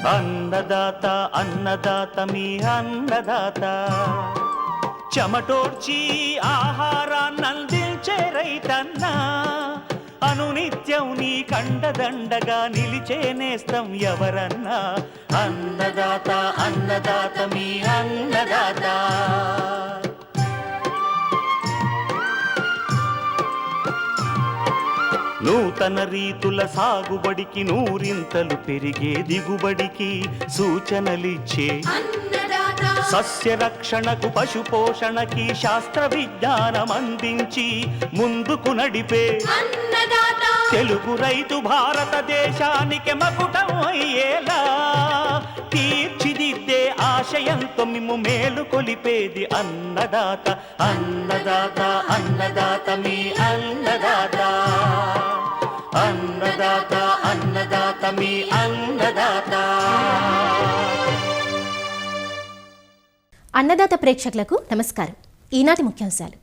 అన్నదాత అన్నదాత మీ అన్నదాత, చెమటోడ్చి ఆహారాన్నందించే రైతన్నా, అనునిత్యం నీ కండదండగా నిలిచే నేస్తం ఎవరన్నా. అన్నదాత అన్నదాత మీ అన్నదాత. నూతన రీతుల సాగుబడికి, నూరింతలు పెరిగే దిగుబడికి సూచనలిచ్చే సస్య రక్షణకు, పశు పోషణకి శాస్త్ర విజ్ఞానం అందించి ముందుకు నడిపే తెలుగు రైతు భారతదేశానికి మకుటం అయ్యేలా తీర్చిదిద్దే ఆశయంతో మిమ్ము మేలు కొలిపేది అన్నదాత. అన్నదాత అన్నదాత మీ అన్నదాత. అన్నదాత అన్నదాత మీ అన్నదాత. అన్నదాత ప్రేక్షకులకు నమస్కారం. ఈనాటి ముఖ్యాంశాలు: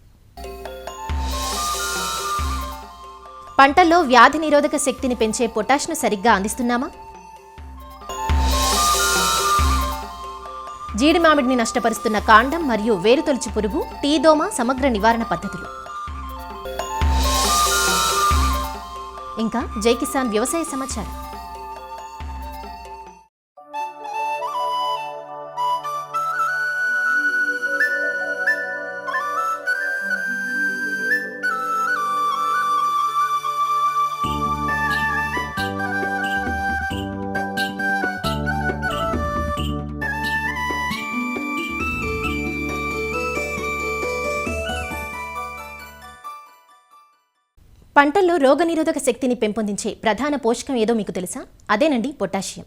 పంటల్లో వ్యాధి నిరోధక శక్తిని పెంచే పొటాష్ను సరిగ్గా అందిస్తున్నామా? జీడి మామిడిని నష్టపరుస్తున్న కాండం మరియు వేరుతొలుచు పురుగు, టీదోమ సమగ్ర నివారణ పద్ధతులు. ఇంకా జై కిసాన్ వ్యవసాయ సమాచారం. పంటల్లో రోగనిరోధక శక్తిని పెంపొందించే ప్రధాన పోషకం ఏదో మీకు తెలుసా? అదేనండి పొటాషియం.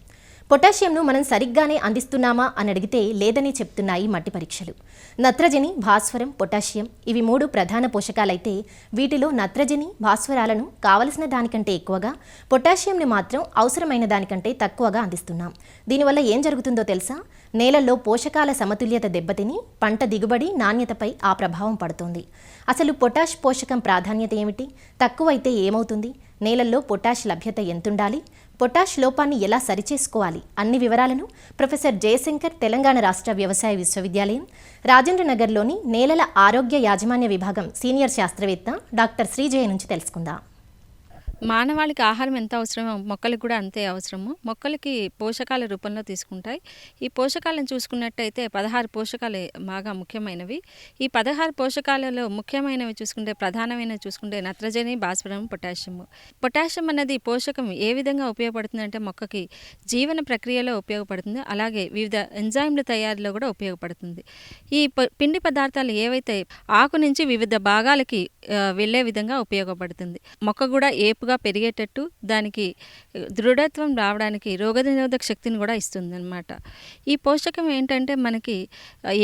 పొటాషియంను మనం సరిగ్గానే అందిస్తున్నామా అని అడిగితే లేదని చెప్తున్నాయి మట్టి పరీక్షలు. నత్రజని, భాస్వరం, పొటాషియం ఇవి 3 ప్రధాన పోషకాలైతే వీటిలో నత్రజని, భాస్వరాలను కావలసిన దానికంటే ఎక్కువగా, పొటాషియంని మాత్రం అవసరమైన దానికంటే తక్కువగా అందిస్తున్నాం. దీనివల్ల ఏం జరుగుతుందో తెలుసా? నేలల్లో పోషకాల సమతుల్యత దెబ్బతిని పంట దిగుబడి, నాణ్యతపై ఆ ప్రభావం పడుతోంది. అసలు పొటాష్ పోషకం ప్రాధాన్యత ఏమిటి? తక్కువైతే ఏమవుతుంది? నేలల్లో పొటాష్ లభ్యత ఎంతుండాలి? పొటాష్ లోపాన్ని ఎలా సరిచేసుకోవాలి? అన్ని వివరాలను ప్రొఫెసర్ జయశంకర్ తెలంగాణ రాష్ట్ర వ్యవసాయ విశ్వవిద్యాలయం రాజేంద్రనగర్లోని నేలల ఆరోగ్య యాజమాన్య విభాగం సీనియర్ శాస్త్రవేత్త డాక్టర్ శ్రీజయ నుంచి తెలుసుకుందాం. మానవాళికి ఆహారం ఎంత అవసరమో మొక్కలకు కూడా అంతే అవసరము. మొక్కలకి పోషకాల రూపంలో తీసుకుంటాయి. ఈ పోషకాలను చూసుకున్నట్టయితే 16 పోషకాలు బాగా ముఖ్యమైనవి. ఈ 16 పోషకాలలో ముఖ్యమైనవి చూసుకుంటే, ప్రధానమైనవి చూసుకుంటే నత్రజని, భాస్వరం, పొటాషియం. పొటాషియం అనేది పోషకం ఏ విధంగా ఉపయోగపడుతుందంటే మొక్కకి జీవన ప్రక్రియలో ఉపయోగపడుతుంది. అలాగే వివిధ ఎంజైమ్ల తయారీలో కూడా ఉపయోగపడుతుంది. ఈ పిండి పదార్థాలు ఏవైతే ఆకు నుంచి వివిధ భాగాలకి వెళ్ళే విధంగా ఉపయోగపడుతుంది. మొక్క కూడా ఏపుగా పెరిగేటట్టు, దానికి దృఢత్వం రావడానికి, రోగనిరోధక శక్తిని కూడా ఇస్తుంది అన్నమాట. ఈ పోషకం ఏంటంటే మనకి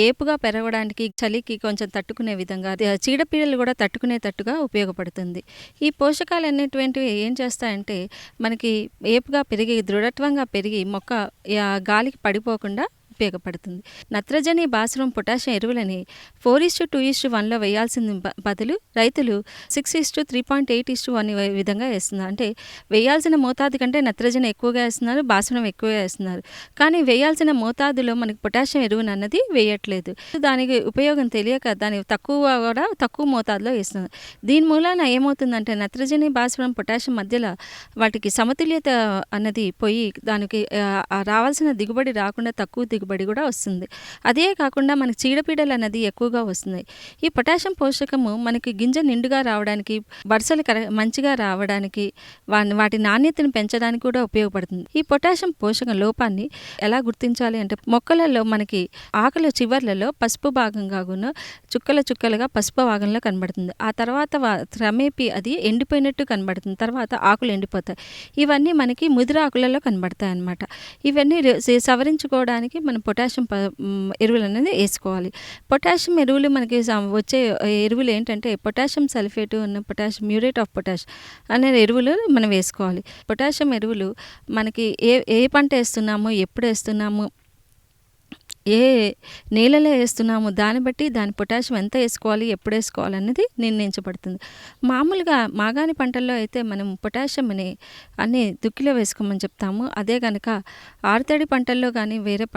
ఏపుగా పెరగడానికి, చలికి కొంచెం తట్టుకునే విధంగా, చీడపీడలు కూడా తట్టుకునేటట్టుగా ఉపయోగపడుతుంది. ఈ పోషకాలు అనేటువంటివి ఏం చేస్తాయంటే మనకి ఏపుగా పెరిగి, దృఢత్వంగా పెరిగి మొక్క గాలికి పడిపోకుండా ఉపయోగపడుతుంది. నత్రజని, భాస్వరం, పొటాషియం ఎరువులని 4:2:1లో వేయాల్సిన బదులు రైతులు 6:3.8:1 విధంగా వేస్తున్నారు. అంటే వేయాల్సిన మోతాదు కంటే నత్రజని ఎక్కువగా వేస్తున్నారు, భాస్వరం ఎక్కువగా వేస్తున్నారు. కానీ వేయాల్సిన మోతాదులో మనకి పొటాషియం ఎరువును అన్నది వేయట్లేదు. దానికి ఉపయోగం తెలియక దాని తక్కువ మోతాదులో వేస్తున్నారు. దీని మూలాన ఏమవుతుందంటే నత్రజని, భాస్వరం, పొటాషియం మధ్యలో వాటికి సమతుల్యత అన్నది పోయి దానికి రావాల్సిన దిగుబడి రాకుండా తక్కువ దిగుబడి కూడా వస్తుంది. అదే కాకుండా మనకి చీడపీడలు అనేది ఎక్కువగా వస్తున్నాయి. ఈ పొటాషియం పోషకము మనకి గింజ నిండుగా రావడానికి, బర్సలు మంచిగా రావడానికి, వాటి నాణ్యతను పెంచడానికి కూడా ఉపయోగపడుతుంది. ఈ పొటాషియం పోషకం లోపాన్ని ఎలా గుర్తించాలి అంటే మొక్కలలో మనకి ఆకుల చివర్లలో పసుపు భాగంగా చుక్కలుగా పసుపు భాగంలో కనబడుతుంది. ఆ తర్వాత క్రమేపీ అది ఎండిపోయినట్టు కనబడుతుంది. తర్వాత ఆకులు ఎండిపోతాయి. ఇవన్నీ మనకి ముదిరి ఆకులలో కనబడతాయి అన్నమాట. ఇవన్నీ సవరించుకోవడానికి మనం పొటాషియం ఎరువులు అనేది వేసుకోవాలి. పొటాషియం ఎరువులు మనకి వచ్చే ఎరువులు ఏంటంటే potassium sulphate, potassium muriate of potash అనే ఎరువులు మనం వేసుకోవాలి. పొటాషియం ఎరువులు మనకి ఏ పంట వేస్తున్నామో, ఎప్పుడు వేస్తున్నాము, ఏ నేలలో వేస్తున్నామో దాన్ని బట్టి దాని పొటాషియం ఎంత వేసుకోవాలి, ఎప్పుడు వేసుకోవాలన్నది నిర్ణయించబడుతుంది. మామూలుగా మాగాణి పంటల్లో అయితే మనం పొటాషియంని అన్ని దుక్కిలో వేసుకోమని చెప్తాము. అదే కనుక ఆరుతడి పంటల్లో కానీ వేరే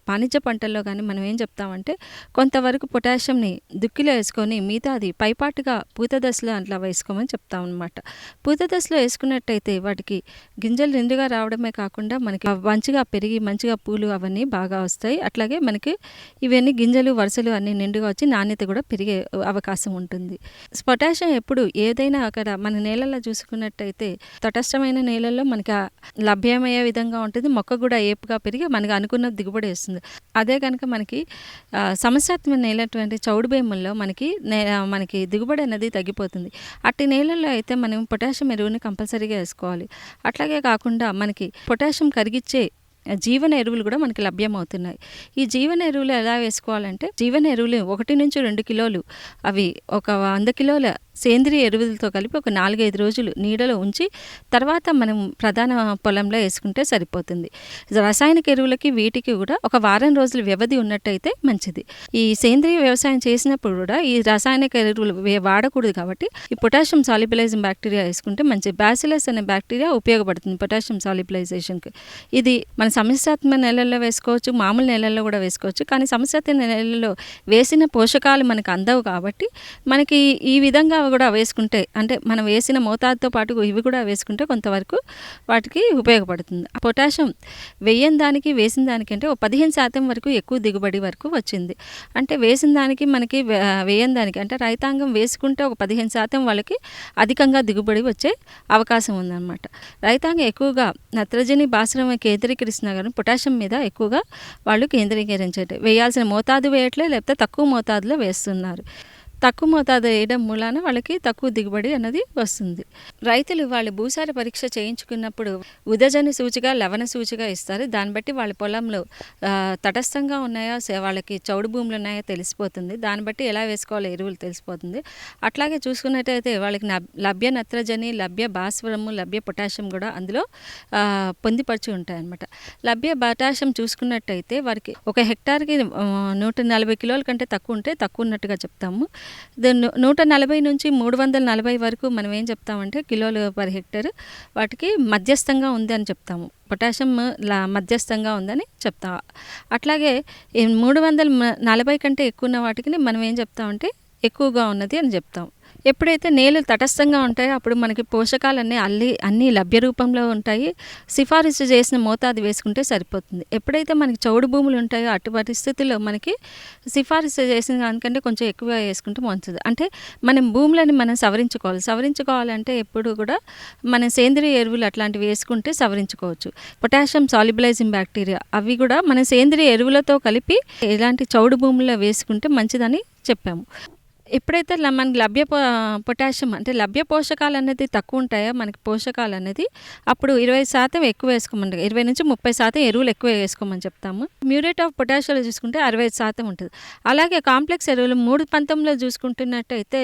వాణిజ్య పంటల్లో కానీ మనం ఏం చెప్తామంటే కొంతవరకు పొటాషియంని దుక్కిలో వేసుకొని మిగతాది పైపాటుగా పూత దశలో అట్లా వేసుకోమని చెప్తాం అనమాట. పూత దశలో వేసుకున్నట్టయితే వాటికి గింజలు నిండుగా రావడమే కాకుండా మనకి మంచిగా పెరిగి మంచిగా పూలు అవన్నీ బాగా వస్తాయి. అట్లాగే మనకి ఇవన్నీ గింజలు వరుసలు అన్నీ నిండుగా వచ్చి నాణ్యత కూడా పెరిగే అవకాశం ఉంటుంది. పొటాషియం ఎప్పుడు ఏదైనా అక్కడ మన నేలల్లో చూసుకున్నట్టయితే తటస్థమైన నేలల్లో మనకి లభ్యమయ్యే విధంగా ఉంటుంది. మొక్క కూడా ఏపుగా పెరిగి మనకి అనుకున్న దిగుబడి వస్తుంది. అదే కనుక మనకి సమస్యాత్మక నేలటువంటి చౌడు భూముల్లో మనకి దిగుబడి అనేది తగ్గిపోతుంది. అట్టి నేలల్లో అయితే మనం పొటాషియం ఎరువుని కంపల్సరీగా వేసుకోవాలి. అట్లాగే కాకుండా మనకి పొటాషియం కరిగించే జీవన ఎరువులు కూడా మనకి లభ్యమవుతున్నాయి. ఈ జీవన ఎరువులు ఎలా వేసుకోవాలంటే జీవన ఎరువులు 1 నుంచి 2 కిలోలు అవి ఒక 100 కిలోల సేంద్రియ ఎరువులతో కలిపి ఒక 4-5 రోజులు నీడలో ఉంచి తర్వాత మనం ప్రధాన పొలంలో వేసుకుంటే సరిపోతుంది. రసాయనిక ఎరువులకి వీటికి కూడా ఒక వారం రోజుల వ్యవధి ఉన్నట్టయితే మంచిది. ఈ సేంద్రియ వ్యవసాయం చేసినప్పుడు కూడా ఈ రసాయనిక ఎరువులు వాడకూడదు కాబట్టి ఈ పొటాషియం సాల్యుబిలైజింగ్ బ్యాక్టీరియా వేసుకుంటే మంచి బ్యాసిలస్ అనే బ్యాక్టీరియా ఉపయోగపడుతుంది పొటాషియం సాల్యుబిలైజేషన్కి. ఇది మన సమస్యాత్మక నేలల్లో వేసుకోవచ్చు, మామూలు నేలల్లో కూడా వేసుకోవచ్చు. కానీ సమస్యాత్మక నేలల్లో వేసిన పోషకాలు మనకు అందవు కాబట్టి మనకి ఈ విధంగా కూడా వేసుకుంటే అంటే మనం వేసిన మోతాదుతో పాటు ఇవి కూడా వేసుకుంటే కొంతవరకు వాటికి ఉపయోగపడుతుంది. పొటాషియం వేసిన దానికి వేసిన దానికంటే ఒక 15% వరకు ఎక్కువ దిగుబడి వరకు వచ్చింది. అంటే వేసిన దానికి మనకి వేయని దానికి అంటే రైతాంగం వేసుకుంటే ఒక 15% వాళ్ళకి అధికంగా దిగుబడి వచ్చే అవకాశం ఉందన్నమాట. రైతాంగం ఎక్కువగా నత్రజని భాస్వరం కేంద్రీకరిస్తున్నా కానీ పొటాషియం మీద ఎక్కువగా వాళ్ళు కేంద్రీకరించే వేయాల్సిన మోతాదు వేయట్లే, లేకపోతే తక్కువ మోతాదులో వేస్తున్నారు. తక్కువ మోతాదు వేయడం మూలాన వాళ్ళకి తక్కువ దిగుబడి అన్నది వస్తుంది. రైతులు వాళ్ళు భూసార పరీక్ష చేయించుకున్నప్పుడు ఉదజని సూచిగా లవణ సూచిగా ఇస్తారు. దాన్ని బట్టి వాళ్ళ పొలంలో తటస్థంగా ఉన్నాయో వాళ్ళకి చౌడు భూములు ఉన్నాయో తెలిసిపోతుంది. దాన్ని బట్టి ఎలా వేసుకోవాలో ఎరువులు తెలిసిపోతుంది. అట్లాగే చూసుకున్నట్టయితే వాళ్ళకి లభ్య నత్రజని, లభ్య భాస్వరము, లభ్య పొటాషియం కూడా అందులో పొందిపరిచి ఉంటాయన్నమాట. లభ్య పొటాషియం చూసుకున్నట్టయితే వారికి ఒక హెక్టార్కి 140 కిలోల కంటే తక్కువ ఉంటే తక్కువ ఉన్నట్టుగా చెప్తాము. 140 నుంచి 340 వరకు మనం ఏం చెప్తామంటే కిలోలు పర్ హెక్టర్ వాటికి మధ్యస్థంగా ఉంది అని చెప్తాము. పొటాషియం మధ్యస్థంగా ఉందని చెప్తాం. అట్లాగే 340 కంటే ఎక్కువ ఉన్న వాటికి మనం ఏం చెప్తామంటే ఎక్కువగా ఉన్నది అని చెప్తాం. ఎప్పుడైతే నేలలు తటస్థంగా ఉంటాయో అప్పుడు మనకి పోషకాలన్నీ అన్నీ లభ్య రూపంలో ఉంటాయి. సిఫారసు చేసిన మోతాదు వేసుకుంటే సరిపోతుంది. ఎప్పుడైతే మనకి చౌడు భూములు ఉంటాయో అటు పరిస్థితుల్లో మనకి సిఫారసు చేసిన దానికంటే కొంచెం ఎక్కువ వేసుకుంటే మంచిది. అంటే మనం భూములని మనం సవరించుకోవాలంటే ఎప్పుడు కూడా మనం సేంద్రియ ఎరువులు అట్లాంటివి వేసుకుంటే సవరించుకోవచ్చు. పొటాషియం సాల్యుబిలైజింగ్ బ్యాక్టీరియా అవి కూడా మన సేంద్రియ ఎరువులతో కలిపి ఇలాంటి చౌడు భూముల్లో వేసుకుంటే మంచిదని చెప్పాము. ఎప్పుడైతే మనకి పొటాషియం అంటే లభ్య పోషకాలు అనేది తక్కువ ఉంటాయో మనకి పోషకాలు అనేది అప్పుడు 20% ఎక్కువ వేసుకోమని 20 నుంచి 30% ఎరువులు ఎక్కువ వేసుకోమని చెప్తాము. మ్యూరేట్ ఆఫ్ పొటాషియం చూసుకుంటే 65% ఉంటుంది. అలాగే కాంప్లెక్స్ ఎరువులు 3-19లో చూసుకుంటున్నట్టయితే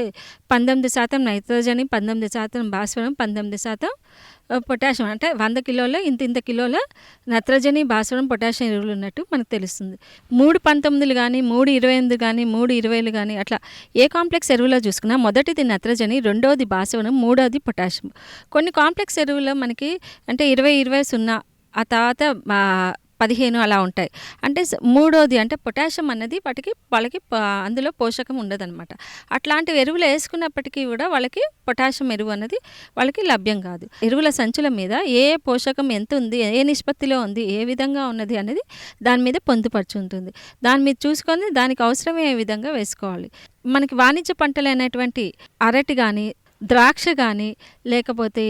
19% నైట్రోజని, 19% భాస్వరం, 19% పొటాషియం అంటే 100 కిలోల ఇంత కిలోల నత్రజని, భాస్వరం, పొటాషియం ఎరువులు ఉన్నట్టు మనకు తెలుస్తుంది. 3-19 కానీ 3-28 కానీ 3-20 కానీ అట్లా ఏ కాంప్లెక్స్ ఎరువులో చూసుకున్నా మొదటిది నత్రజని, రెండోది భాస్వరం, మూడోది పొటాషియం. కొన్ని కాంప్లెక్స్ ఎరువులో మనకి అంటే 20-20-0 ఆ తర్వాత 15 అలా ఉంటాయి. అంటే మూడోది అంటే పొటాషియం అన్నది వాళ్ళకి అందులో పోషకం ఉండదన్నమాట. అట్లాంటి ఎరువులు వేసుకున్నప్పటికీ కూడా వాళ్ళకి పొటాషియం ఎరువు అన్నది వాళ్ళకి లభ్యం కాదు. ఎరువుల సంచుల మీద ఏ పోషకం ఎంత ఉంది, ఏ నిష్పత్తిలో ఉంది, ఏ విధంగా ఉన్నది అనేది దాని మీద పొందుపరిచి ఉంటుంది. దాని మీద చూసుకొని దానికి అవసరమయ్యే విధంగా వేసుకోవాలి. మనకి వాణిజ్య పంటలు అయినటువంటి అరటి కానీ, ద్రాక్ష కానీ, లేకపోతే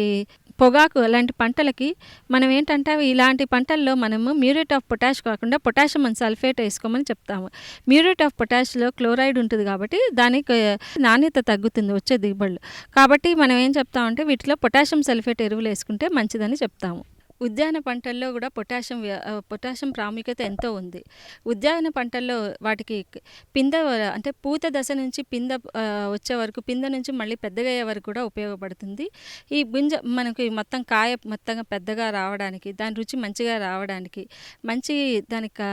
పొగాకు అలాంటి పంటలకి మనం ఏంటంటే ఇలాంటి పంటల్లో మనము మ్యూరేట్ ఆఫ్ పొటాష్ కాకుండా పొటాషియం సల్ఫేట్ వేసుకోమని చెప్తాము. మ్యూరేట్ ఆఫ్ పొటాష్లో క్లోరైడ్ ఉంటుంది కాబట్టి దానికి నాణ్యత తగ్గుతుంది వచ్చే దిగుబడులు. కాబట్టి మనం ఏం చెప్తామంటే వీటిలో పొటాషియం సల్ఫేట్ ఎరువులు వేసుకుంటే మంచిదని చెప్తాము. ఉద్యాన పంటల్లో కూడా పొటాషియం ప్రాముఖ్యత ఎంతో ఉంది. ఉద్యాన పంటల్లో వాటికి పింద అంటే పూత దశ నుంచి వచ్చే వరకు, పింద నుంచి మళ్ళీ పెద్దగా అయ్యే వరకు కూడా ఉపయోగపడుతుంది. ఈ గింజ మనకి మొత్తం కాయ మొత్తంగా పెద్దగా రావడానికి, దాని రుచి మంచిగా రావడానికి, మంచి దానికి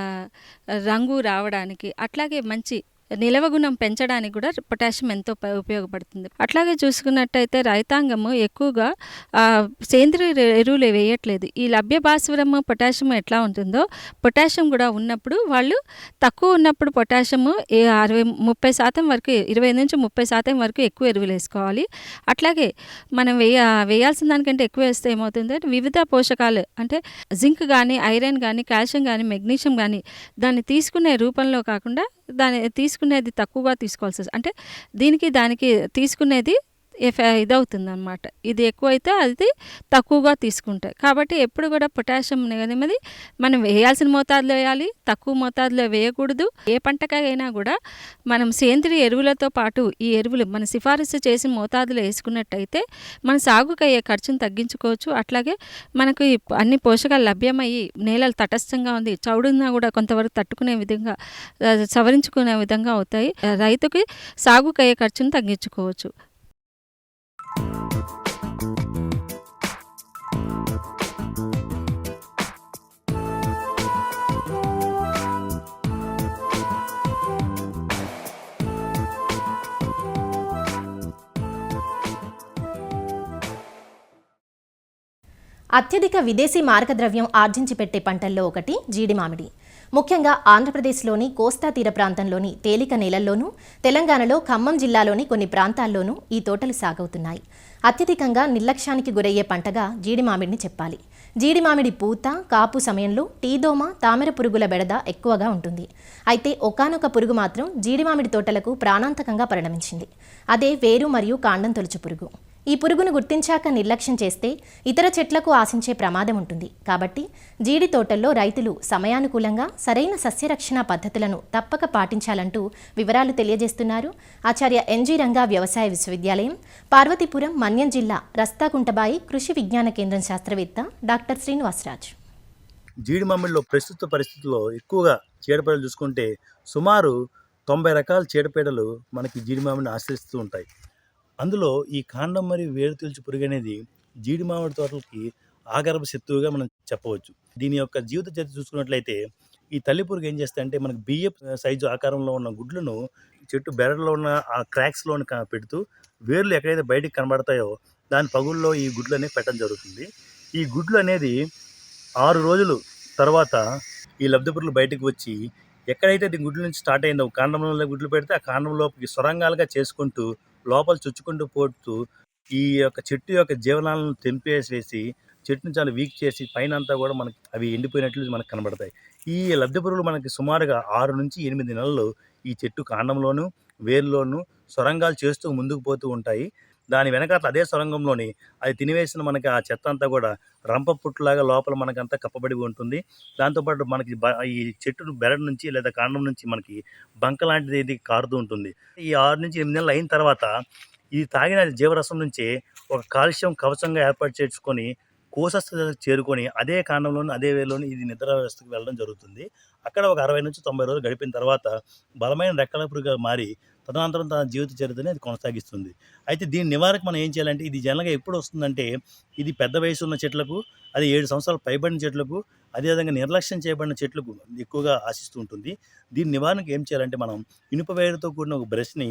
రంగు రావడానికి, అట్లాగే మంచి నిలవ గుణం పెంచడానికి కూడా పొటాషియం ఎంతో ఉపయోగపడుతుంది. అట్లాగే చూసుకున్నట్టయితే రైతాంగము ఎక్కువగా సేంద్రియ ఎరువులు వేయట్లేదు. ఈ లభ్య భాస్వరము పొటాషియం ఎట్లా ఉంటుందో పొటాషియం కూడా ఉన్నప్పుడు వాళ్ళు తక్కువ ఉన్నప్పుడు పొటాషియము 30% వరకు, 20-30% వరకు ఎక్కువ ఎరువులు వేసుకోవాలి. అట్లాగే మనం వేయాల్సిన దానికంటే ఎక్కువ వేస్తే ఏమవుతుందంటే వివిధ పోషకాలు అంటే జింక్ కానీ, ఐరన్ కానీ, కాల్షియం కానీ, మెగ్నీషియం కానీ దాన్ని తీసుకునే రూపంలో కాకుండా దాన్ని తీసుకునేది తక్కువగా తీసుకోవాల్సి వస్తుంది. అంటే దీనికి దానికి తీసుకునేది ఇదవుతుందన్నమాట. ఇది ఎక్కువైతే అది తక్కువగా తీసుకుంటాయి. కాబట్టి ఎప్పుడు కూడా పొటాషియం అనేది మనం వేయాల్సిన మోతాదులో వేయాలి, తక్కువ మోతాదులో వేయకూడదు. ఏ పంటకైనా కూడా మనం సేంద్రియ ఎరువులతో పాటు ఈ ఎరువులు మన సిఫారసు చేసిన మోతాదులో వేసుకున్నట్టయితే మన సాగుకు అయ్యే ఖర్చును తగ్గించుకోవచ్చు. అట్లాగే మనకు అన్ని పోషకాలు లభ్యమయ్యి నేలలు తటస్థంగా ఉంది, చౌడున్నా కూడా కొంతవరకు తట్టుకునే విధంగా, సవరించుకునే విధంగా అవుతాయి. రైతుకి సాగుకు అయ్యే ఖర్చును తగ్గించుకోవచ్చు. అత్యధిక విదేశీ మారకద్రవ్యం ఆర్జించి పెట్టే పంటల్లో ఒకటి జీడి మామిడి. ముఖ్యంగా ఆంధ్రప్రదేశ్లోని కోస్తా తీర ప్రాంతంలోని తేలిక నేలల్లోనూ, తెలంగాణలో ఖమ్మం జిల్లాలోని కొన్ని ప్రాంతాల్లోనూ ఈ తోటలు సాగవుతున్నాయి. అత్యధికంగా నిర్లక్ష్యానికి గురయ్యే పంటగా జీడి మామిడిని చెప్పాలి. జీడి మామిడి పూత, కాపు సమయంలో టీదోమ, తామర పురుగుల బెడద ఎక్కువగా ఉంటుంది. అయితే ఒకానొక పురుగు మాత్రం జీడి మామిడి తోటలకు ప్రాణాంతకంగా పరిణమించింది. అదే వేరు మరియు కాండం తొలుచు పురుగు. ఈ పురుగును గుర్తించాక నిర్లక్ష్యం చేస్తే ఇతర చెట్లకు ఆశించే ప్రమాదం ఉంటుంది. కాబట్టి జీడి తోటల్లో రైతులు సమయానుకూలంగా సరైన సస్యరక్షణ పద్ధతులను తప్పక పాటించాలంటూ వివరాలు తెలియజేస్తున్నారు ఆచార్య ఎన్జీ రంగా వ్యవసాయ విశ్వవిద్యాలయం, పార్వతీపురం, మన్యం జిల్లా రస్తాకుంటబాయి కృషి విజ్ఞాన కేంద్రం శాస్త్రవేత్త డాక్టర్ శ్రీనివాసరాజ్. జీడి మామిడిలో ప్రస్తుత పరిస్థితుల్లో ఎక్కువగా చీడపీడలు చూసుకుంటే సుమారు 90 రకాల చీడపీడలు మనకి జీడి మామిడిని ఆశ్రయిస్తూ ఉంటాయి. అందులో ఈ కాండం మరియు వేరు తొలుచు పురుగు అనేది జీడి మామిడి తోటలకి ఆగర్భ శత్రువుగా మనం చెప్పవచ్చు. దీని యొక్క జీవిత చరిత్ర చూసుకున్నట్లయితే ఈ తల్లి పురుగు ఏం చేస్తాయంటే మనకు బియ్యపు సైజు ఆకారంలో ఉన్న గుడ్లను చెట్టు బెరడులో ఉన్న ఆ క్రాక్స్లో పెడుతూ వేర్లు ఎక్కడైతే బయటికి కనబడతాయో దాని పగుల్లో ఈ గుడ్లు అనేవి పెట్టడం జరుగుతుంది. ఈ గుడ్లు అనేది 6 రోజులు తర్వాత ఈ లబ్ధ పురుగులు బయటకు వచ్చి ఎక్కడైతే ఈ గుడ్ల నుంచి స్టార్ట్ అయిందో కాండంలో గుడ్లు పెడితే ఆ కాండంలోకి సొరంగాలుగా చేసుకుంటూ లోపల చొచ్చుకుంటూ పోతూ ఈ యొక్క చెట్టు యొక్క జీవనాలను తెంపేసేసి చెట్టుని చాలా వీక్ చేసి పైన అంతా కూడా మనకి అవి ఎండిపోయినట్లు మనకు కనబడతాయి. ఈ లబ్ధ పురుగులు మనకి సుమారుగా 6 నుంచి 8 నెలలు ఈ చెట్టు కాండంలోను, వేరులోను సొరంగాలు చేస్తూ ముందుకు పోతూ ఉంటాయి. దాని వెనకాల అదే సొరంగంలోని అది తినివేసిన మనకి ఆ చెత్త అంతా కూడా రంప పుట్టులాగా లోపల మనకంతా కప్పబడి ఉంటుంది. దాంతోపాటు మనకి ఈ చెట్టు బెరడు నుంచి లేదా కాండం నుంచి మనకి బంక లాంటిది ఇది కారుతూ ఉంటుంది. ఈ 6 నుంచి 8 నెలలు అయిన తర్వాత ఇది తాగిన జీవరసం నుంచి ఒక కాల్షియం కవచంగా ఏర్పాటు చేసుకొని కోశస్థితికి చేరుకొని అదే కాండంలోని అదే వేలోని ఇది నిద్ర వ్యవస్థకు వెళ్ళడం జరుగుతుంది. అక్కడ ఒక 60 నుంచి 90 రోజులు గడిపిన తర్వాత బలమైన రెక్కల పురుగుగా మారి తదనంతరం తన జీవిత చరిత్రని అది కొనసాగిస్తుంది. అయితే దీని నివారణ మనం ఏం చేయాలంటే ఇది జనరల్గా ఎప్పుడు వస్తుందంటే ఇది పెద్ద వయసు ఉన్న చెట్లకు, అది 7 సంవత్సరాలు పైబడిన చెట్లకు, అదేవిధంగా నిర్లక్ష్యం చేయబడిన చెట్లకు ఎక్కువగా ఆశిస్తూ ఉంటుంది. దీని నివారణకు ఏం చేయాలంటే మనం ఇనుప వేరుతో కూడిన ఒక బ్రష్ని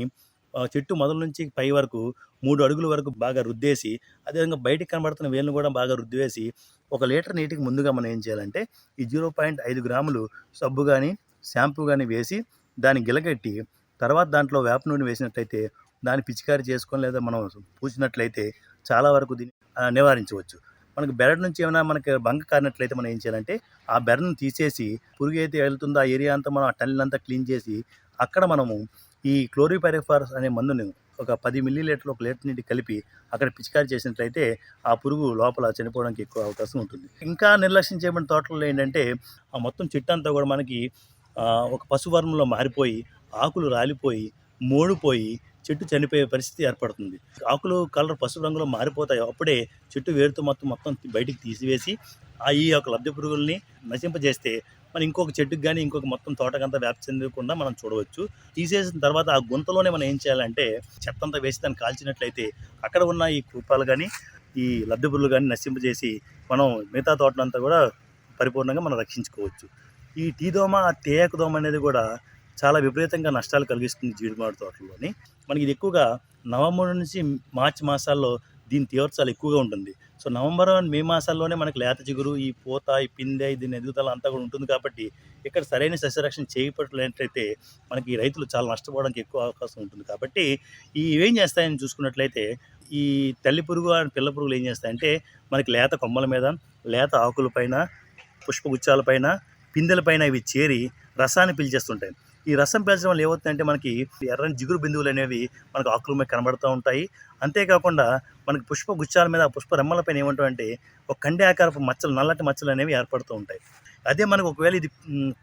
చెట్టు మొదల నుంచి పై వరకు 3 అడుగుల వరకు బాగా రుద్దేసి, అదేవిధంగా బయటికి కనబడుతున్న వేలను కూడా బాగా రుద్దివేసి 1 లీటర్ నీటికి ముందుగా మనం ఏం చేయాలంటే ఈ 0.5 గ్రాములు సబ్బు కానీ షాంపూ కానీ వేసి దాన్ని గిలగట్టి తర్వాత దాంట్లో వేప నూనె వేసినట్లయితే దాన్ని పిచికారి చేసుకొని లేదా మనం పూసినట్లయితే చాలా వరకు దీన్ని నివారించవచ్చు. మనకు బెరడు నుంచి ఏమైనా మనకి బంక కారినట్లయితే మనం ఏం చేయాలంటే ఆ బెరడును తీసేసి పురుగు అయితే వెళ్తుందో ఆ ఏరియా అంతా మనం ఆ టన్నెల్ అంతా క్లీన్ చేసి అక్కడ మనము ఈ క్లోరిపైరిఫాస్ అనే మందుని ఒక 10 మిల్లీలీటర్లు 1 లీటర్ నీటి కలిపి అక్కడ పిచికారి చేసినట్లయితే ఆ పురుగు లోపల చనిపోవడానికి ఎక్కువ అవకాశం ఉంటుంది. ఇంకా నిర్లక్ష్యం చేయబడిన తోటల్లో ఏంటంటే ఆ మొత్తం చెట్టు అంతా కూడా మనకి ఒక పశువర్మంలో మారిపోయి ఆకులు రాలిపోయి మోడిపోయి చెట్టు చనిపోయే పరిస్థితి ఏర్పడుతుంది. ఆకులు కలర్ పసుపు రంగులో మారిపోతాయి. అప్పుడే చెట్టు వేరుతో మొత్తం బయటికి తీసివేసి ఈ యొక్క లబ్ధి పురుగుల్ని నశింపజేస్తే మనం ఇంకొక చెట్టుకు కానీ ఇంకొక మొత్తం తోటకంతా వ్యాప్తి చెందకుండా మనం చూడవచ్చు. తీసేసిన తర్వాత ఆ గుంతలోనే మనం ఏం చేయాలంటే చెత్త అంతా వేసి దాన్ని కాల్చినట్లయితే అక్కడ ఉన్న ఈ కూపాలు కానీ ఈ లబ్ధి పురుగులు కానీ నశింపజేసి మనం మిగతా తోటనంతా కూడా పరిపూర్ణంగా మనం రక్షించుకోవచ్చు. ఈ టీ దోమ, తేయాకు దోమ అనేది కూడా చాలా విపరీతంగా నష్టాలు కలిగిస్తుంది జీడి మామిడి తోటల్లోని. మనకి ఇది ఎక్కువగా నవంబర్ నుంచి మార్చి మాసాల్లో దీని తీవ్రత చాలా ఎక్కువగా ఉంటుంది. సో నవంబర్ అండ్ మే మాసాల్లోనే మనకి లేత చిగురు, ఈ పూత, ఈ పిందె, దీని ఎదుగుదల అంతా కూడా ఉంటుంది. కాబట్టి ఇక్కడ సరైన సస్యరక్షణ చేయబట్లయితే మనకి రైతులు చాలా నష్టపోవడానికి ఎక్కువ అవకాశం ఉంటుంది. కాబట్టి ఇవేం చేస్తాయని చూసుకున్నట్లయితే ఈ తల్లి పురుగు అండ్ పిల్ల పురుగులు ఏం చేస్తాయంటే మనకి లేత కొమ్మల మీద, లేత ఆకుల పైన, పుష్పగుచ్చాల పైన, పిందెల పైన ఇవి చేరి రసాన్ని పీల్చేస్తుంటాయి. ఈ రసం పీల్చడం వల్ల ఏమవుతుందంటే మనకి ఎర్రని జిగురు బిందువులు అనేవి మనకు ఆకుల మీద కనబడుతూ ఉంటాయి. అంతేకాకుండా మనకి పుష్ప గుచ్చాల మీద, పుష్ప రెమ్మల పైన ఏమంటామంటే ఒక కండి ఆకారపు మచ్చలు, నల్లటి మచ్చలు అనేవి ఏర్పడుతూ ఉంటాయి. అదే మనకు ఒకవేళ ఇది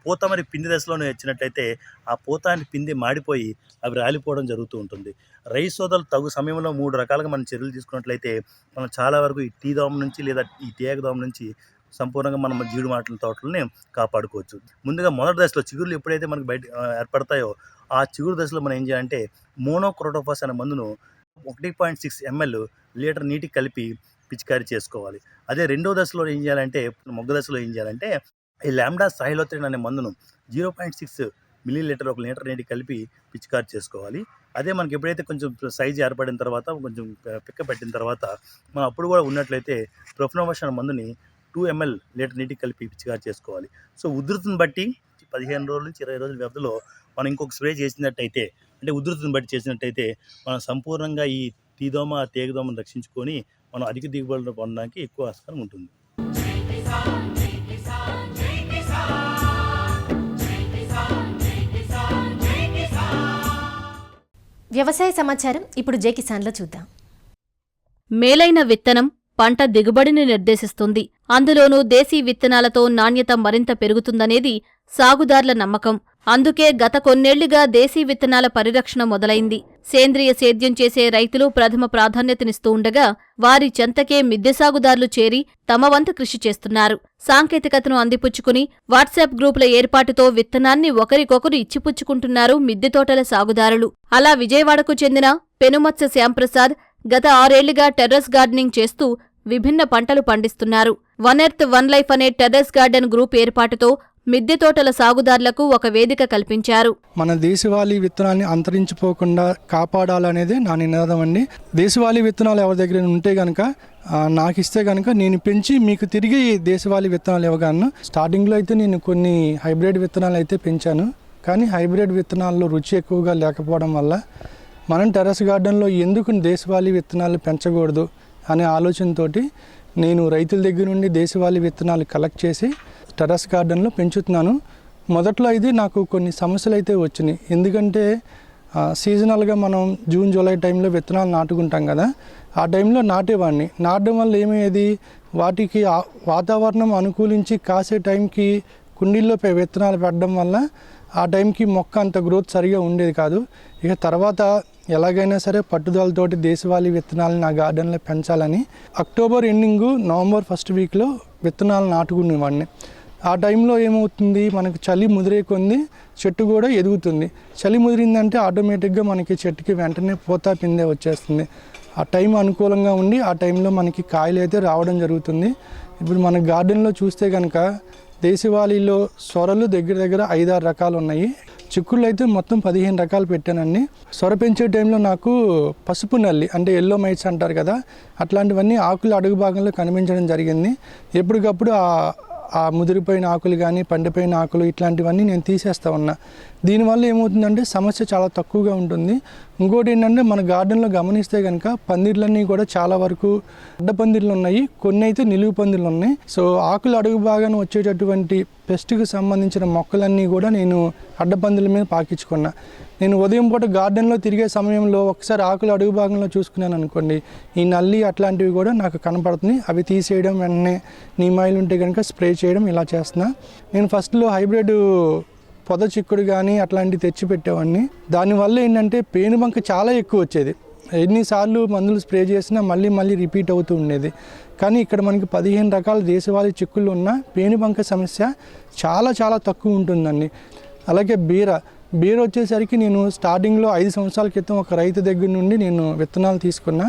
పూత మరి పిండి దశలోనే వచ్చినట్లయితే ఆ పూత అని పిండి మాడిపోయి అవి రాలిపోవడం జరుగుతూ ఉంటుంది. రైతు సోదరులు తగు సమయంలో 3 రకాలుగా మనం చర్యలు తీసుకున్నట్లయితే మనం చాలా వరకు ఈ టీ దోమ నుంచి లేదా ఈ తేయాకు దోమ నుంచి సంపూర్ణంగా మనం జీడి మాటల తోటలని కాపాడుకోవచ్చు. ముందుగా మొదటి దశలో చిగురులు ఎప్పుడైతే మనకు బయట ఏర్పడతాయో ఆ చిగురు దశలో మనం ఏం చేయాలంటే మోనోక్రోటోఫాస్ అనే మందును 1.6 ml లీటర్ నీటికి కలిపి పిచికారీ చేసుకోవాలి. అదే రెండో దశలో ఏం చేయాలంటే, మొగ్గ దశలో ఏం చేయాలంటే ఈ లాంబ్డా సాయిలోత్రిన్ అనే మందును 0.6 ml 1 లీటర్ నీటికి కలిపి పిచికారీ చేసుకోవాలి. అదే మనకి ఎప్పుడైతే కొంచెం సైజు ఏర్పడిన తర్వాత, కొంచెం పిక్క పెట్టిన తర్వాత మనం అప్పుడు కూడా ఉన్నట్లయితే ప్రొఫెనోవాష్ అనే మందుని 2 ml లీటర్ నీటికి కలిపి పిచికారీ చేసుకోవాలి. సో ఉధృతిని బట్టి 15 రోజుల నుంచి 20 రోజుల వ్యవధిలో మనం ఇంకొక స్ప్రే చేసినట్టయితే, అంటే ఉధృతిని బట్టి చేసినట్టయితే మనం సంపూర్ణంగా ఈ టీ దోమ, తేగ దోమను రక్షించుకొని మనం అధిక దిగుబడులు పొందడానికి ఎక్కువ ఆస్కారం ఉంటుంది. వ్యవసాయ సమాచారం ఇప్పుడు జే కిసాన్లో చూద్దాం. మేలైన విత్తనం పంట దిగుబడిని నిర్దేశిస్తుంది. అందులోనూ దేశీ విత్తనాలతో నాణ్యత మరింత పెరుగుతుందనేది సాగుదార్ల నమ్మకం. అందుకే గత కొన్నేళ్లుగా దేశీ విత్తనాల పరిరక్షణ మొదలైంది. సేంద్రియ సేద్యం చేసే రైతులు ప్రథమ ప్రాధాన్యతనిస్తూ ఉండగా వారి చెంతకే మిద్దె సాగుదార్లు చేరి తమ వంతు కృషి చేస్తున్నారు. సాంకేతికతను అందిపుచ్చుకుని వాట్సాప్ గ్రూపుల ఏర్పాటుతో విత్తనాన్ని ఒకరికొకరు ఇచ్చిపుచ్చుకుంటున్నారు మిద్దె తోటల సాగుదారులు. అలా విజయవాడకు చెందిన పెనుమత్స శ్యాంప్రసాద్ గత 6 ఏళ్లుగా టెర్రస్ గార్డెనింగ్ చేస్తూ విభిన్న పంటలు పండిస్తున్నారు. వన్ ఎర్త్ వన్ లైఫ్ అనే టెర్రస్ గార్డెన్ గ్రూప్ ఏర్పాటుతో మిద్దె తోటల సాగుదారులకు ఒక వేదిక కల్పించారు. మన దేశవాళీ విత్తనాన్ని అంతరించిపోకుండా కాపాడాలనేదే నా నినాదం అండి. దేశవాళీ విత్తనాలు ఎవరి దగ్గర ఉంటే కనుక నాకు ఇస్తే కనుక నేను పెంచి మీకు తిరిగి దేశవాళీ విత్తనాలు ఇవ్వగలను. స్టార్టింగ్లో అయితే నేను కొన్ని హైబ్రిడ్ విత్తనాలు అయితే పెంచాను. కానీ హైబ్రిడ్ విత్తనాల్లో రుచి ఎక్కువగా లేకపోవడం వల్ల మనం టెర్రస్ గార్డెన్లో ఎందుకు దేశవాళీ విత్తనాలు పెంచకూడదు అనే ఆలోచనతో నేను రైతుల దగ్గర నుండి దేశవాళీ విత్తనాలు కలెక్ట్ చేసి టెర్రస్ గార్డెన్లో పెంచుతున్నాను. మొదట్లో అయితే నాకు కొన్ని సమస్యలు అయితే వచ్చినాయి. ఎందుకంటే సీజనల్గా మనం జూన్ జూలై టైంలో విత్తనాలు నాటుకుంటాం కదా, ఆ టైంలో నాటేవాడిని. నాటడం వల్ల ఏమయ్యేది, వాటికి వాతావరణం అనుకూలించి కాసే టైంకి కుండీల్లో విత్తనాలు పెట్టడం వల్ల ఆ టైంకి మొక్క అంత గ్రోత్ సరిగా ఉండేది కాదు. ఇక తర్వాత ఎలాగైనా సరే పట్టుదలతోటి దేశవాళీ విత్తనాలు నా గార్డెన్లో పెంచాలని అక్టోబర్ ఎండింగు నవంబర్ ఫస్ట్ వీక్లో విత్తనాలు నాటుకునేవాడిని. ఆ టైంలో ఏమవుతుంది, మనకి చలి ముదిరే కొంది చెట్టు కూడా ఎదుగుతుంది. చలి ముదిరిందంటే ఆటోమేటిక్గా మనకి చెట్టుకి వెంటనే పూత పిందె వచ్చేస్తుంది. ఆ టైం అనుకూలంగా ఉండి ఆ టైంలో మనకి కాయలు అయితే రావడం జరుగుతుంది. ఇప్పుడు మన గార్డెన్లో చూస్తే కనుక దేశవాళీలో సొరలు దగ్గర దగ్గర 5-6 రకాలు ఉన్నాయి. చిక్కుళ్ళు అయితే మొత్తం 15 రకాలు పెట్టానండి. సొర పెంచే టైంలో నాకు పసుపు నల్లి అంటే ఎల్లో మైట్స్ అంటారు కదా, అట్లాంటివన్నీ ఆకులు అడుగు భాగంలో కనిపించడం జరిగింది. ఎప్పటికప్పుడు ఆ ముదిరిపోయిన ఆకులు కానీ పండిపోయిన ఆకులు ఇట్లాంటివన్నీ నేను తీసేస్తూ ఉన్నా. దీనివల్ల ఏమవుతుందంటే సమస్య చాలా తక్కువగా ఉంటుంది. ఇంకోటి ఏంటంటే మన గార్డెన్లో గమనిస్తే కనుక పందిర్లన్నీ కూడా చాలా వరకు అడ్డ పందిర్లు ఉన్నాయి, కొన్ని అయితే నిలువు పందిర్లు ఉన్నాయి. సో ఆకులు అడుగు భాగాన్ని వచ్చేటటువంటి పెస్ట్కి సంబంధించిన మొక్కలన్నీ కూడా నేను అడ్డపందుల మీద పాకించుకున్నా. నేను ఉదయం పూట గార్డెన్లో తిరిగే సమయంలో ఒకసారి ఆకులు అడుగు భాగంలో చూసుకున్నాను అనుకోండి, ఈ నల్లి అట్లాంటివి కూడా నాకు కనపడుతుంది. అవి తీసేయడం, వెంటనే నీమాయిలు ఉంటే కనుక స్ప్రే చేయడం ఇలా చేస్తున్నా. నేను ఫస్ట్లో హైబ్రిడ్ పొద చిక్కుడు కానీ అట్లాంటివి తెచ్చి పెట్టేవాడిని. దానివల్ల ఏంటంటే పేనుబంక చాలా ఎక్కువ వచ్చేది. ఎన్నిసార్లు మందులు స్ప్రే చేసినా మళ్ళీ మళ్ళీ రిపీట్ అవుతూ ఉండేది. కానీ ఇక్కడ మనకి 15 రకాల దేశవాళీ చిక్కుళ్ళు ఉన్న పేనుబంక సమస్య చాలా చాలా తక్కువ ఉంటుందండి. అలాగే బీర వచ్చేసరికి నేను స్టార్టింగ్లో 5 సంవత్సరాల క్రితం ఒక రైతు దగ్గర నుండి నేను విత్తనాలు తీసుకున్నా.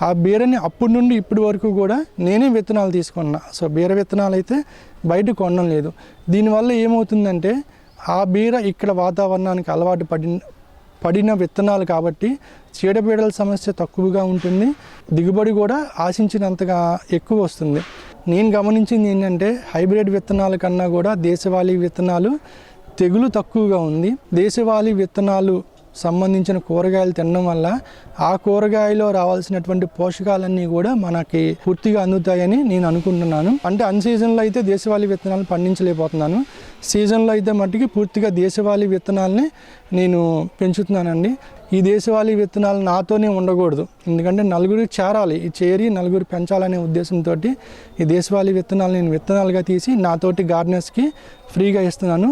ఆ బీరని అప్పటి నుండి ఇప్పటి వరకు కూడా నేనే విత్తనాలు తీసుకున్నా. సో బీర విత్తనాలు అయితే బయట కొనడం లేదు. దీనివల్ల ఏమవుతుందంటే ఆ బీర ఇక్కడ వాతావరణానికి అలవాటు పడిన విత్తనాలు కాబట్టి చీడపీడల సమస్య తక్కువగా ఉంటుంది, దిగుబడి కూడా ఆశించినంతగా ఎక్కువ వస్తుంది. నేను గమనించింది ఏంటంటే హైబ్రిడ్ విత్తనాల కన్నా కూడా దేశవాళీ విత్తనాలు తెగులు తక్కువగా ఉంది. దేశవాళీ విత్తనాలు సంబంధించిన కూరగాయలు తినడం వల్ల ఆ కూరగాయలో రావాల్సినటువంటి పోషకాలన్నీ కూడా మనకి పూర్తిగా అందుతాయని నేను అనుకుంటున్నాను. అంటే అన్ సీజన్లో అయితే దేశవాళీ విత్తనాలు పండించలేకపోతున్నాను, సీజన్లో అయితే మట్టికి పూర్తిగా దేశవాళీ విత్తనాలని నేను పెంచుతున్నానండి. ఈ దేశవాళీ విత్తనాలు నాతోనే ఉండకూడదు, ఎందుకంటే నలుగురికి చేరాలి, ఈ చేరి నలుగురు పెంచాలనే ఉద్దేశంతో ఈ దేశవాళీ విత్తనాలు నేను విత్తనాలుగా తీసి నాతోటి గార్డెనర్స్కి ఫ్రీగా ఇస్తున్నాను.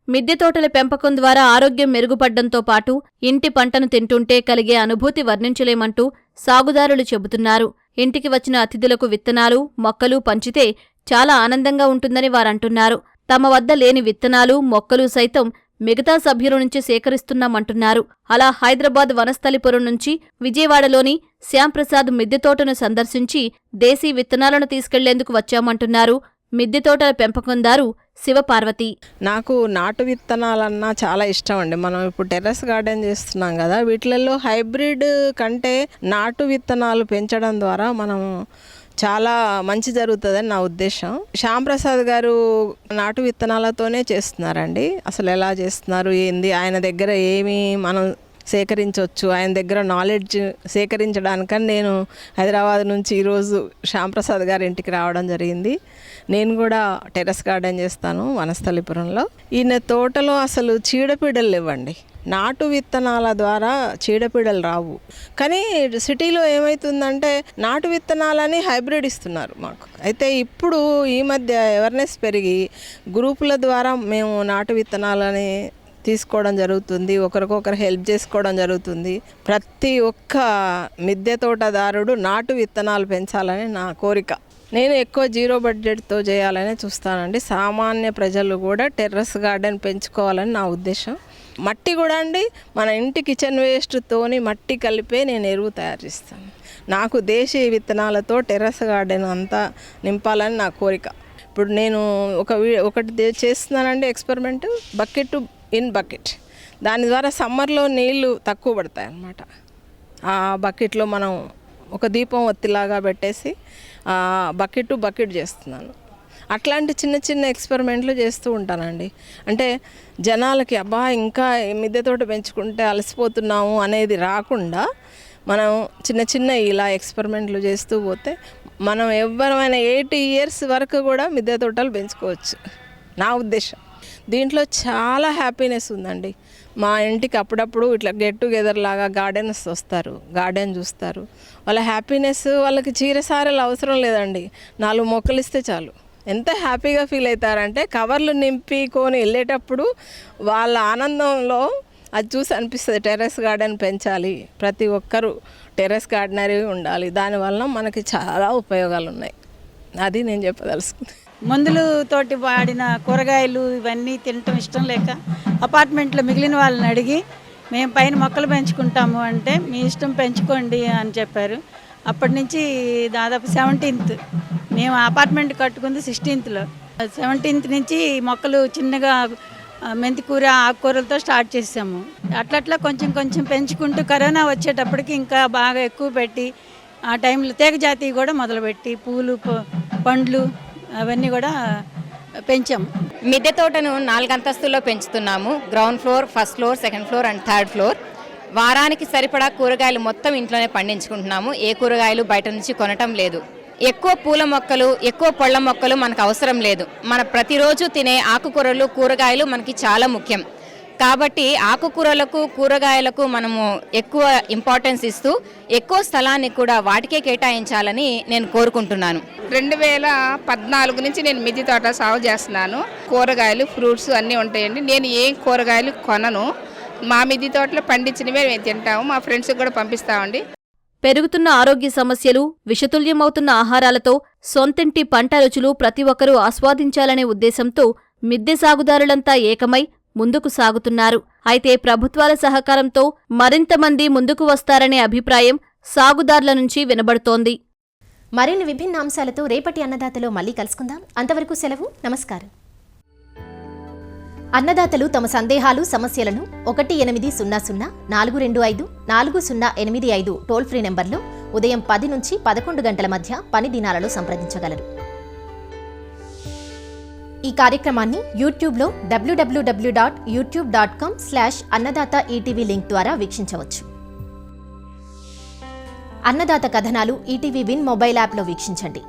మిద్దె తోటల పెంపకం ద్వారా ఆరోగ్యం మెరుగుపడ్డంతో పాటు ఇంటి పంటను తింటుంటే కలిగే అనుభూతి వర్ణించలేమంటూ సాగుదారులు చెబుతున్నారు. ఇంటికి వచ్చిన అతిథులకు విత్తనాలు, మొక్కలు పంచితే చాలా ఆనందంగా ఉంటుందని వారంటున్నారు. తమ వద్ద లేని విత్తనాలు, మొక్కలు సైతం మిగతా సభ్యుల నుంచి సేకరిస్తున్నామంటున్నారు. అలా హైదరాబాద్ వనస్థలిపురం నుంచి విజయవాడలోని శ్యాంప్రసాద్ మిద్దె తోటను సందర్శించి దేశీ విత్తనాలను తీసుకెళ్లేందుకు వచ్చామంటున్నారు మిద్దె తోటల పెంపకందారు శివపార్వతి. నాకు నాటు విత్తనాలన్నా చాలా ఇష్టం అండి. మనం ఇప్పుడు టెర్రస్ గార్డెన్ చేస్తున్నాం కదా, వీటిలలో హైబ్రిడ్ కంటే నాటు విత్తనాలు పెంచడం ద్వారా మనం చాలా మంచి జరుగుతుందని నా ఉద్దేశం. శ్యాంప్రసాద్ గారు నాటు విత్తనాలతోనే చేస్తున్నారండి. అసలు ఎలా చేస్తున్నారు ఏంది, ఆయన దగ్గర ఏమి మనం సేకరించవచ్చు, ఆయన దగ్గర నాలెడ్జ్ సేకరించడానికని నేను హైదరాబాద్ నుంచి ఈరోజు శ్యాంప్రసాద్ గారి ఇంటికి రావడం జరిగింది. నేను కూడా టెర్రస్ గార్డెన్ చేస్తాను వనస్థలిపురంలో. ఈయన తోటలో అసలు చీడపీడలు లేవండి. నాటు విత్తనాల ద్వారా చీడపీడలు రావు. కానీ సిటీలో ఏమవుతుందంటే నాటు విత్తనాలని హైబ్రిడ్ ఇస్తున్నారు మాకు. అయితే ఇప్పుడు ఈ మధ్య అవేర్నెస్ పెరిగి గ్రూపుల ద్వారా మేము నాటు విత్తనాలని తీసుకోవడం జరుగుతుంది, ఒకరికొకరు హెల్ప్ చేసుకోవడం jరుగుతుంది. ప్రతి ఒక్క మిద్దె తోటదారుడు నాటు విత్తనాలు పెంచాలని నా కోరిక. నేను ఎక్కువ జీరో బడ్జెట్తో చేయాలని చూస్తానండి. సామాన్య ప్రజలు కూడా టెర్రస్ గార్డెన్ పెంచుకోవాలని నా ఉద్దేశం. మట్టి కూడా అండి, మన ఇంటి కిచెన్ వేస్ట్తోని మట్టి కలిపే నేను ఎరువు తయారు చేస్తాను. నాకు దేశీ విత్తనాలతో టెర్రస్ గార్డెన్ అంతా నింపాలని నా కోరిక. ఇప్పుడు నేను ఒకటి చేస్తున్నానండి ఎక్స్పెరిమెంట్, బకెట్ ఇన్ బకెట్. దాని ద్వారా సమ్మర్లో నీళ్ళు తక్కువ పడతాయి అన్నమాట. ఆ బకెట్లో మనం ఒక దీపం ఒత్తిలాగా పెట్టేసి బకెట్ చేస్తున్నాను. అట్లాంటి చిన్న చిన్న ఎక్స్పెరిమెంట్లు చేస్తూ ఉంటానండి. అంటే జనాలకి అబ్బా ఇంకా మిద్దె తోట పెంచుకుంటే అలసిపోతున్నాము అనేది రాకుండా మనం చిన్న చిన్న ఇలా ఎక్స్పెరిమెంట్లు చేస్తూ పోతే మనం ఎవరైనా 80 years వరకు కూడా మిద్దె తోటలు పెంచుకోవచ్చు నా ఉద్దేశం. దీంట్లో చాలా హ్యాపీనెస్ ఉందండి. మా ఇంటికి అప్పుడప్పుడు ఇట్లా గెట్ టుగెదర్ లాగా గార్డెన్స్ వస్తారు, గార్డెన్ చూస్తారు. వాళ్ళ హ్యాపీనెస్, వాళ్ళకి చీరసారలు అవసరం లేదండి, 4 మొక్కలు ఇస్తే చాలు. ఎంత హ్యాపీగా ఫీల్ అవుతారంటే కవర్లు నింపుకొని వెళ్ళేటప్పుడు వాళ్ళ ఆనందంలో అది చూసి అనిపిస్తుంది టెర్రస్ గార్డెన్ పెంచాలి, ప్రతి ఒక్కరూ టెర్రస్ గార్డెనరీ ఉండాలి, దానివల్ల మనకి చాలా ఉపయోగాలు ఉన్నాయి. అది నేను చెప్పదలుచుకుంది. మందులతోటి వాడిన కూరగాయలు ఇవన్నీ తినటం ఇష్టం లేక అపార్ట్మెంట్లో మిగిలిన వాళ్ళని అడిగి మేము పైన మొక్కలు పెంచుకుంటాము అంటే మీ ఇష్టం పెంచుకోండి అని చెప్పారు. అప్పటి నుంచి దాదాపు 17th, మేము అపార్ట్మెంట్ కట్టుకుంది 16th. 17th నుంచి మొక్కలు చిన్నగా మెంతికూర ఆకుకూరలతో స్టార్ట్ చేసాము. అట్లట్లా కొంచెం కొంచెం పెంచుకుంటూ కరోనా వచ్చేటప్పటికి ఇంకా బాగా ఎక్కువ పెట్టి ఆ టైంలో తీగ జాతి కూడా మొదలుపెట్టి పూలు పండ్లు అవన్నీ కూడా పెంచాము. మిద్దె తోటను 4 అంతస్తుల్లో పెంచుతున్నాము. Ground floor, first floor, second floor and third floor. వారానికి సరిపడా కూరగాయలు మొత్తం ఇంట్లోనే పండించుకుంటున్నాము. ఏ కూరగాయలు బయట నుంచి కొనటం లేదు. ఎక్కువ పూల మొక్కలు, ఎక్కువ పళ్ళ మొక్కలు మనకు అవసరం లేదు. మన ప్రతిరోజు తినే ఆకుకూరలు, కూరగాయలు మనకి చాలా ముఖ్యం. కాబట్టి ఆకుకూరలకు, కూరగాయలకు మనము ఎక్కువ ఇంపార్టెన్స్ ఇస్తూ ఎక్కువ స్థలాన్ని కూడా వాటికే కేటాయించాలని నేను కోరుకుంటున్నాను. 2014 నుంచి నేను మిద్దె తోట సాగు చేస్తున్నాను. కూరగాయలు, ఫ్రూట్స్ అన్నీ ఉంటాయండి. నేను ఏం కూరగాయలు కొనను. మా మిద్దె తోటలో పండించినవే మేము తింటాము. మా ఫ్రెండ్స్కి కూడా పంపిస్తామండి. పెరుగుతున్న ఆరోగ్య సమస్యలు, విషతుల్యమవుతున్న ఆహారాలతో సొంతింటి పంట రుచులు ప్రతి ఒక్కరూ ఆస్వాదించాలనే ఉద్దేశంతో మిద్దె సాగుదారులంతా ఏకమై ముందుకు సాగుతున్నారు. అయితే ప్రభుత్వాల సహకారంతో మరింత మంది ముందుకు వస్తారనే అభిప్రాయం సాగుదార్ల నుంచి వినబడుతోంది. మరిన్ని విభిన్న అంశాలతో రేపటి అన్నదాతలో మళ్ళీ కలుసుకుందాం. అంతవరకు సెలవు. నమస్కారం. అన్నదాతలు తమ సందేహాలు, సమస్యలను 1800-425-4085 టోల్ ఫ్రీ నెంబర్లో ఉదయం 10 నుంచి 11 గంటల మధ్య పని దినాలలో సంప్రదించగలరు. ఈ కార్యక్రమాన్ని యూట్యూబ్లో www.youtube.com/అన్నదాత ఈటీవీ లింక్ ద్వారా వీక్షించవచ్చు. అన్నదాత కథనాలు ఈటీవీ విన్ మొబైల్ యాప్లో వీక్షించండి.